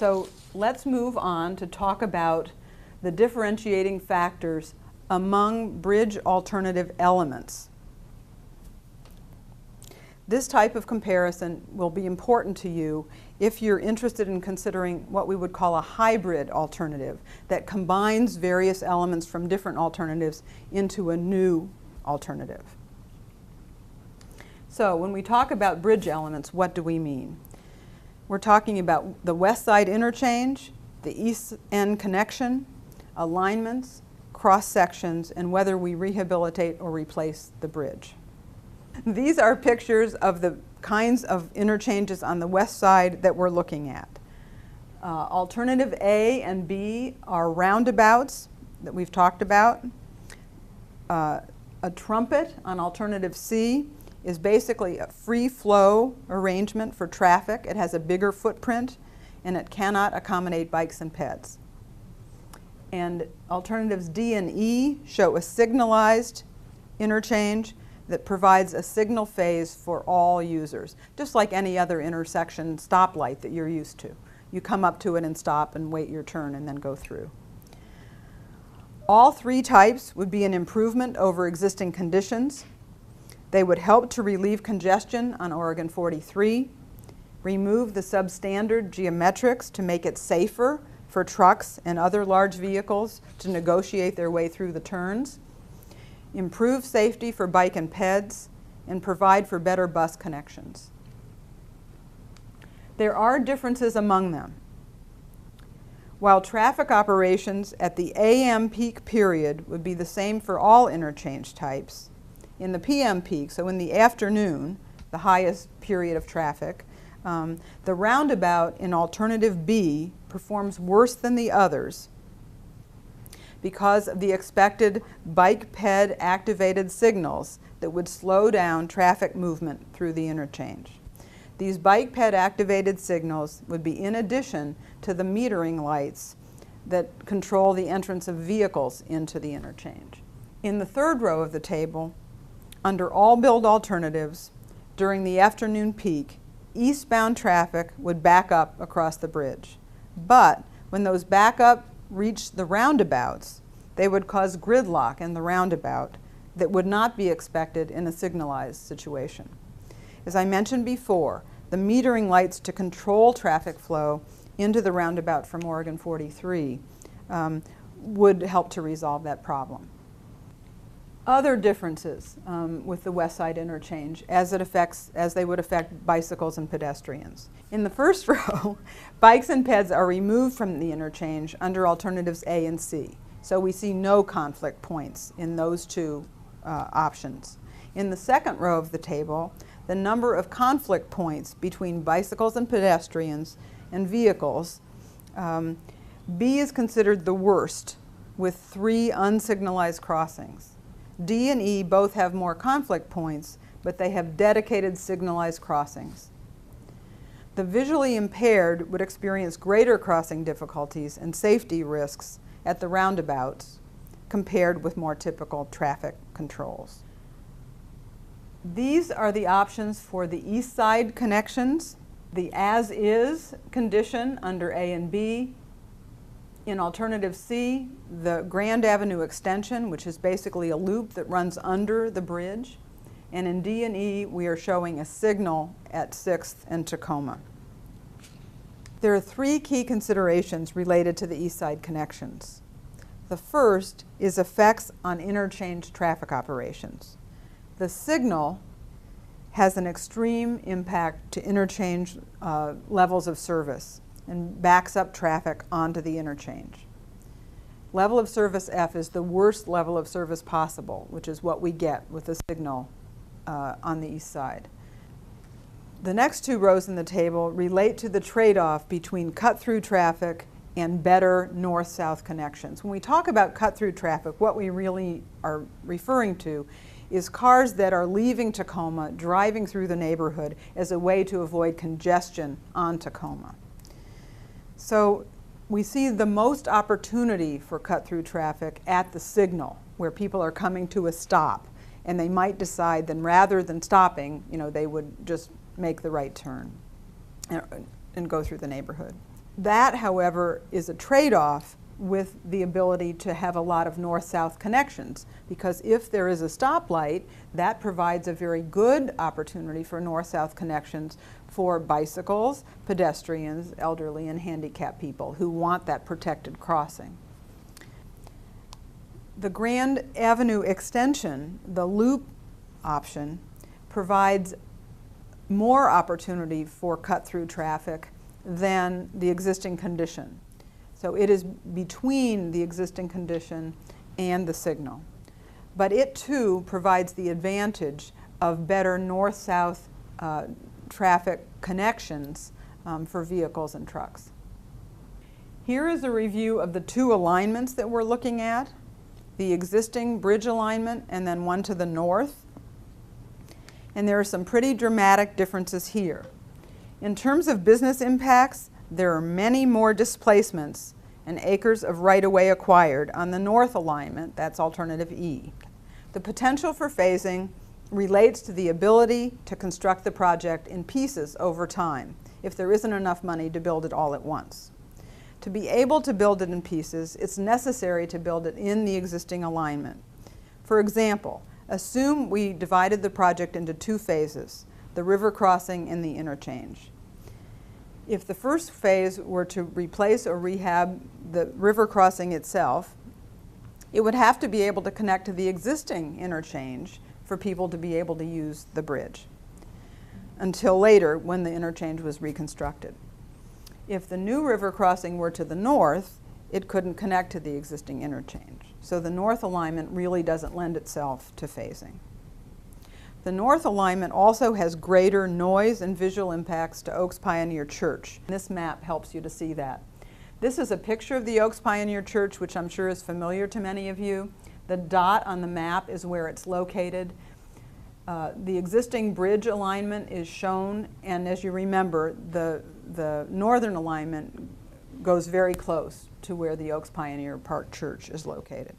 So let's move on to talk about the differentiating factors among bridge alternative elements. This type of comparison will be important to you if you're interested in considering what we would call a hybrid alternative that combines various elements from different alternatives into a new alternative. So when we talk about bridge elements, what do we mean? We're talking about the west side interchange, the east end connection, alignments, cross sections, and whether we rehabilitate or replace the bridge. These are pictures of the kinds of interchanges on the west side that we're looking at. Alternative A and B are roundabouts that we've talked about. A trumpet on alternative C is basically a free flow arrangement for traffic. It has a bigger footprint and it cannot accommodate bikes and peds. And alternatives D and E show a signalized interchange that provides a signal phase for all users, just like any other intersection stoplight that you're used to. You come up to it and stop and wait your turn and then go through. All three types would be an improvement over existing conditions. They would help to relieve congestion on Oregon 43, remove the substandard geometrics to make it safer for trucks and other large vehicles to negotiate their way through the turns, improve safety for bike and peds, and provide for better bus connections. There are differences among them. While traffic operations at the AM peak period would be the same for all interchange types, in the PM peak, so in the afternoon, the highest period of traffic, the roundabout in alternative B performs worse than the others because of the expected bike-ped activated signals that would slow down traffic movement through the interchange. These bike-ped activated signals would be in addition to the metering lights that control the entrance of vehicles into the interchange. In the third row of the table, under all build alternatives, during the afternoon peak, eastbound traffic would back up across the bridge. But when those backup reached the roundabouts, they would cause gridlock in the roundabout that would not be expected in a signalized situation. As I mentioned before, the metering lights to control traffic flow into the roundabout from Oregon 43 would help to resolve that problem. Other differences with the west side interchange as they would affect bicycles and pedestrians. In the first row, bikes and peds are removed from the interchange under alternatives A and C. So we see no conflict points in those two options. In the second row of the table, the number of conflict points between bicycles and pedestrians and vehicles, B is considered the worst with 3 unsignalized crossings. D and E both have more conflict points, but they have dedicated signalized crossings. The visually impaired would experience greater crossing difficulties and safety risks at the roundabouts compared with more typical traffic controls. These are the options for the east side connections, the as-is condition under A and B. In alternative C, the Grand Avenue extension, which is basically a loop that runs under the bridge. And in D and E, we are showing a signal at 6th and Tacoma. There are 3 key considerations related to the east side connections. The first is effects on interchange traffic operations. The signal has an extreme impact to interchange levels of service and backs up traffic onto the interchange. Level of service F is the worst level of service possible, which is what we get with the signal on the east side. The next 2 rows in the table relate to the trade-off between cut-through traffic and better north-south connections. When we talk about cut-through traffic, what we really are referring to is cars that are leaving Tacoma, driving through the neighborhood as a way to avoid congestion on Tacoma. So we see the most opportunity for cut-through traffic at the signal, where people are coming to a stop, and they might decide then rather than stopping, they would just make the right turn and go through the neighborhood. That, however, is a trade-off with the ability to have a lot of north-south connections, because if there is a stoplight, that provides a very good opportunity for north-south connections for bicycles, pedestrians, elderly, and handicapped people who want that protected crossing. The Grand Avenue extension, the loop option, provides more opportunity for cut-through traffic than the existing condition. So it is between the existing condition and the signal. But it too provides the advantage of better north-south traffic connections for vehicles and trucks. Here is a review of the two alignments that we're looking at, the existing bridge alignment and then one to the north. And there are some pretty dramatic differences here. In terms of business impacts, there are many more displacements and acres of right-of-way acquired on the north alignment, that's alternative E. The potential for phasing relates to the ability to construct the project in pieces over time, if there isn't enough money to build it all at once. To be able to build it in pieces, it's necessary to build it in the existing alignment. For example, assume we divided the project into two phases, the river crossing and the interchange. If the first phase were to replace or rehab the river crossing itself, it would have to be able to connect to the existing interchange for people to be able to use the bridge until later when the interchange was reconstructed. If the new river crossing were to the north, it couldn't connect to the existing interchange. So the north alignment really doesn't lend itself to phasing. The north alignment also has greater noise and visual impacts to Oaks Pioneer Church. This map helps you to see that. This is a picture of the Oaks Pioneer Church, which I'm sure is familiar to many of you. The dot on the map is where it's located. The existing bridge alignment is shown, and as you remember, the northern alignment goes very close to where the Oaks Pioneer Park Church is located.